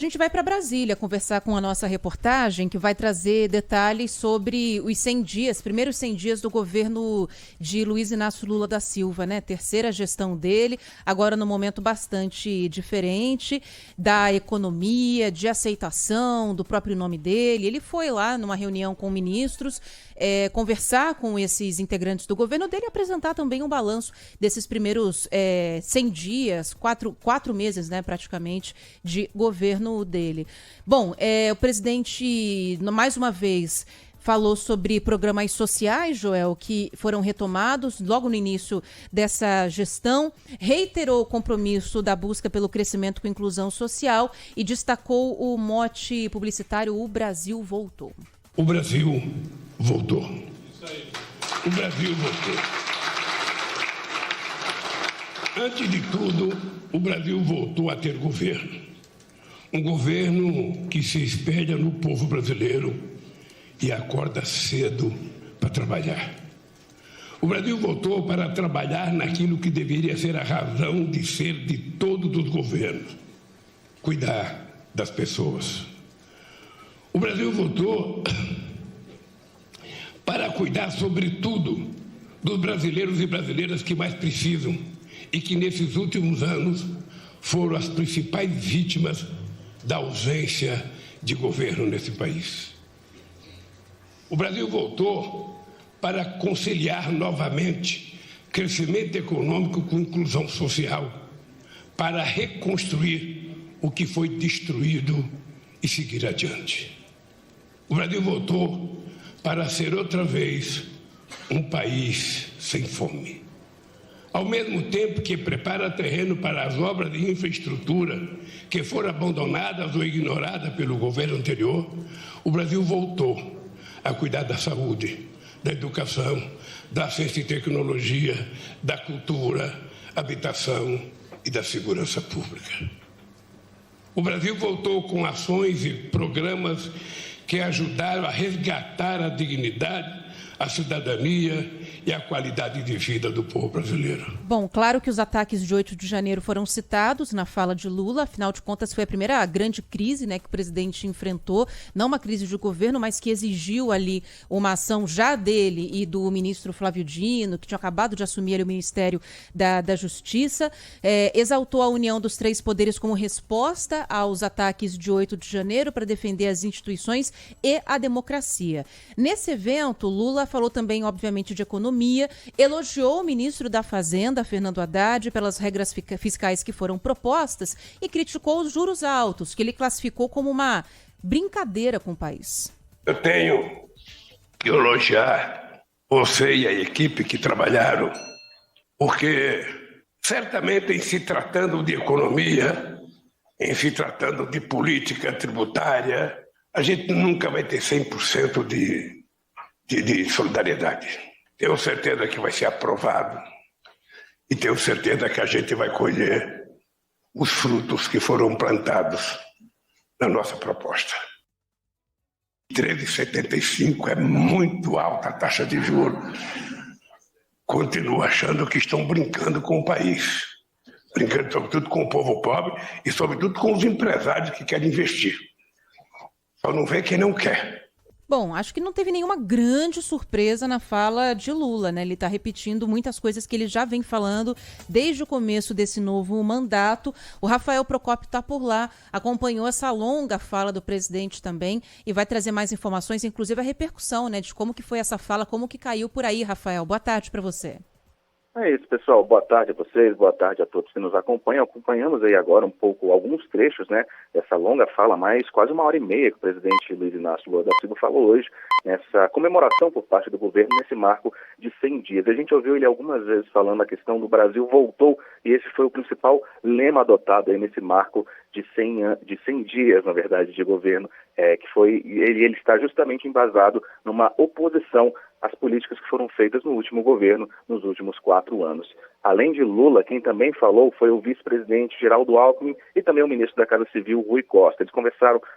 A gente vai para Brasília conversar com a nossa reportagem, que vai trazer detalhes sobre os 100 dias, primeiros 100 dias do governo de Luiz Inácio Lula da Silva, né? Terceira gestão dele, agora num momento bastante diferente da economia, de aceitação do próprio nome dele. Ele foi lá numa reunião com ministros, conversar com esses integrantes do governo dele e apresentar também um balanço desses primeiros 100 dias, quatro meses, né, praticamente, de governo dele. Bom, o presidente, mais uma vez, falou sobre programas sociais, Joel, que foram retomados logo no início dessa gestão, reiterou o compromisso da busca pelo crescimento com inclusão social e destacou o mote publicitário "O Brasil voltou". O Brasil voltou. O Brasil voltou. Antes de tudo, o Brasil voltou a ter governo. Um governo que se espelha no povo brasileiro e acorda cedo para trabalhar. O Brasil voltou para trabalhar naquilo que deveria ser a razão de ser de todos os governos: cuidar das pessoas. O Brasil voltou para cuidar, sobretudo, dos brasileiros e brasileiras que mais precisam e que, nesses últimos anos, foram as principais vítimas da ausência de governo nesse país. O Brasil voltou para conciliar novamente crescimento econômico com inclusão social, para reconstruir o que foi destruído e seguir adiante. O Brasil voltou para ser outra vez um país sem fome. Ao mesmo tempo que prepara terreno para as obras de infraestrutura que foram abandonadas ou ignoradas pelo governo anterior, o Brasil voltou a cuidar da saúde, da educação, da ciência e tecnologia, da cultura, habitação e da segurança pública. O Brasil voltou com ações e programas que ajudaram a resgatar a dignidade, a cidadania e a qualidade de vida do povo brasileiro. Bom, claro que os ataques de 8 de janeiro foram citados na fala de Lula, afinal de contas foi a primeira grande crise, né, que o presidente enfrentou, não uma crise de governo, mas que exigiu ali uma ação já dele e do ministro Flávio Dino, que tinha acabado de assumir o Ministério da Justiça, exaltou a união dos três poderes como resposta aos ataques de 8 de janeiro para defender as instituições e a democracia. Nesse evento, Lula falou também, obviamente, de economia, elogiou o ministro da Fazenda, Fernando Haddad, pelas regras fiscais que foram propostas e criticou os juros altos, que ele classificou como uma brincadeira com o país. Eu tenho que elogiar você e a equipe que trabalharam, porque certamente, em se tratando de economia, em se tratando de política tributária, a gente nunca vai ter 100% de solidariedade. Tenho certeza que vai ser aprovado e tenho certeza que a gente vai colher os frutos que foram plantados na nossa proposta. 13,75 é muito alta a taxa de juros. Continuo achando que estão brincando com o país, brincando sobretudo com o povo pobre e sobretudo com os empresários que querem investir. Só não vê quem não quer. Bom, acho que não teve nenhuma grande surpresa na fala de Lula, né? Ele está repetindo muitas coisas que ele já vem falando desde o começo desse novo mandato. O Rafael Procópio está por lá, acompanhou essa longa fala do presidente também e vai trazer mais informações, inclusive a repercussão, né, de como que foi essa fala, como que caiu por aí, Rafael. Boa tarde para você. É isso, pessoal. Boa tarde a vocês, boa tarde a todos que nos acompanham. Acompanhamos aí agora um pouco, alguns trechos, né, dessa longa fala, mais quase 1h30 que o presidente Luiz Inácio Lula da Silva falou hoje, nessa comemoração por parte do governo, nesse marco de 100 dias. A gente ouviu ele algumas vezes falando a questão do Brasil voltou, e esse foi o principal lema adotado aí nesse marco de 100 dias, na verdade, de governo, que foi, ele está justamente embasado numa oposição às políticas que foram feitas no último governo, nos últimos 4 anos. Além de Lula, quem também falou foi o vice-presidente Geraldo Alckmin e também o ministro da Casa Civil, Rui Costa. Eles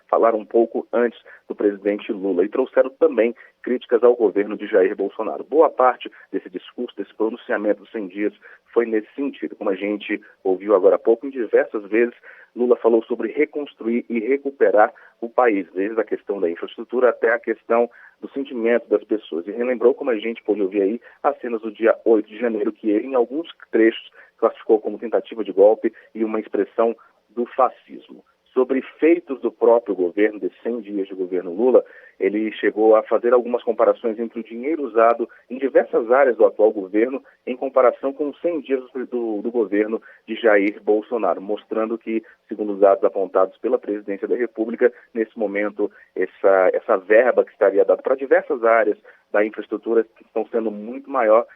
falaram um pouco antes do presidente Lula e trouxeram também críticas ao governo de Jair Bolsonaro. Boa parte desse discurso, desse pronunciamento dos 100 dias foi nesse sentido. Como a gente ouviu agora há pouco, em diversas vezes, Lula falou sobre reconstruir e recuperar o país, desde a questão da infraestrutura até a questão do sentimento das pessoas. E relembrou, como a gente pôde ouvir aí, as cenas do dia 8 de janeiro, que ele, em alguns trechos, classificou como tentativa de golpe e uma expressão do fascismo. Sobre feitos do próprio governo, desses 100 dias de governo Lula, ele chegou a fazer algumas comparações entre o dinheiro usado em diversas áreas do atual governo em comparação com os 100 dias do governo de Jair Bolsonaro, mostrando que, segundo os dados apontados pela Presidência da República, nesse momento, essa verba que estaria dada para diversas áreas da infraestrutura que estão sendo muito maior,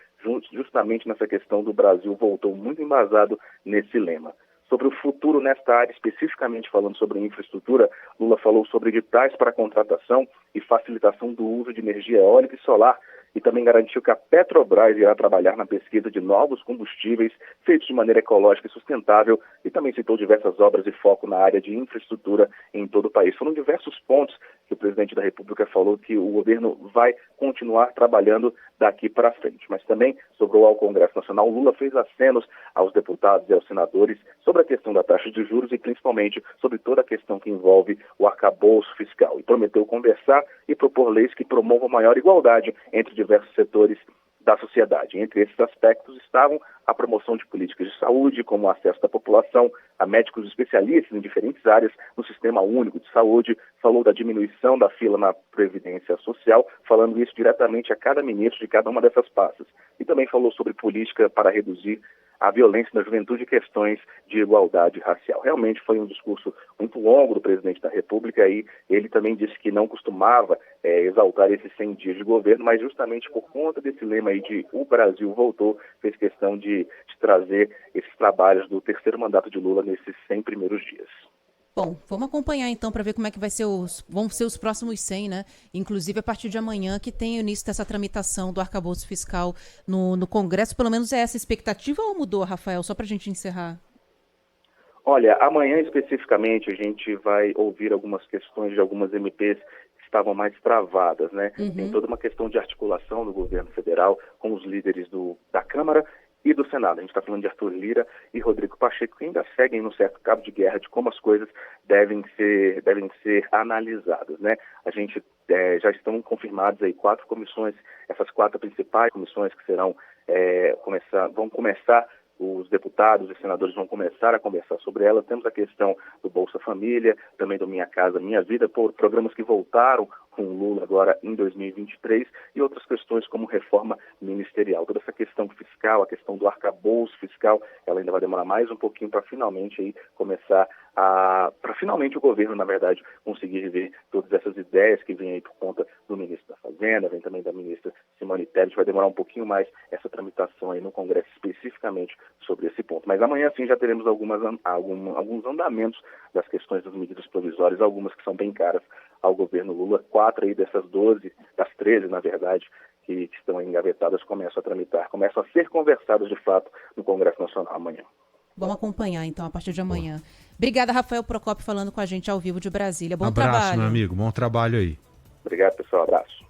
justamente nessa questão do Brasil voltou muito embasado nesse lema. Sobre o futuro nesta área, especificamente falando sobre infraestrutura, Lula falou sobre editais para contratação e facilitação do uso de energia eólica e solar e também garantiu que a Petrobras irá trabalhar na pesquisa de novos combustíveis feitos de maneira ecológica e sustentável e também citou diversas obras e foco na área de infraestrutura em todo o país. Foram diversos pontos que o presidente da República falou que o governo vai continuar trabalhando daqui para frente. Mas também sobrou ao Congresso Nacional, Lula fez acenos aos deputados e aos senadores sobre a questão da taxa de juros e principalmente sobre toda a questão que envolve o arcabouço fiscal. E prometeu conversar e propor leis que promovam maior igualdade entre diversos setores da sociedade. Entre esses aspectos estavam a promoção de políticas de saúde, como o acesso da população a médicos especialistas em diferentes áreas no Sistema Único de Saúde, falou da diminuição da fila na Previdência Social, falando isso diretamente a cada ministro de cada uma dessas pastas. E também falou sobre política para reduzir a violência na juventude e questões de igualdade racial. Realmente foi um discurso muito longo do presidente da República e ele também disse que não costumava exaltar esses 100 dias de governo, mas justamente por conta desse lema aí de o Brasil voltou, fez questão de trazer esses trabalhos do terceiro mandato de Lula nesses 100 primeiros dias. Bom, vamos acompanhar então para ver como é que vão ser os próximos 100, né? Inclusive a partir de amanhã que tem o início dessa tramitação do arcabouço fiscal no Congresso. Pelo menos é essa expectativa ou mudou, Rafael? Só para a gente encerrar. Olha, amanhã especificamente a gente vai ouvir algumas questões de algumas MPs que estavam mais travadas, né? Tem toda uma questão de articulação do governo federal com os líderes da Câmara e do Senado. A gente está falando de Arthur Lira e Rodrigo Pacheco, que ainda seguem num certo cabo de guerra de como as coisas devem ser analisadas, né? A gente já estão confirmadas aí 4 comissões, essas 4 principais comissões que vão começar, os deputados e senadores vão começar a conversar sobre ela. Temos a questão do Bolsa Família, também do Minha Casa Minha Vida, programas que voltaram com o Lula agora em 2023 e outras questões como reforma ministerial. Toda essa questão fiscal, a questão do arcabouço fiscal, ela ainda vai demorar mais um pouquinho para finalmente aí começar para finalmente o governo, na verdade, conseguir ver todas essas ideias que vêm aí por conta do ministro da Fazenda, vem também da ministra Simone Tebet. Vai demorar um pouquinho mais essa tramitação aí no Congresso especificamente sobre esse ponto. Mas amanhã sim já teremos alguns andamentos das questões das medidas provisórias, algumas que são bem caras ao governo Lula. 4 aí dessas 12, das 13, na verdade, que estão engavetadas, começam a tramitar, começam a ser conversadas de fato no Congresso Nacional amanhã. Vamos acompanhar, então, a partir de amanhã. Obrigada, Rafael Procópio, falando com a gente ao vivo de Brasília. Bom trabalho. Abraço, meu amigo. Bom trabalho aí. Obrigado, pessoal. Abraço.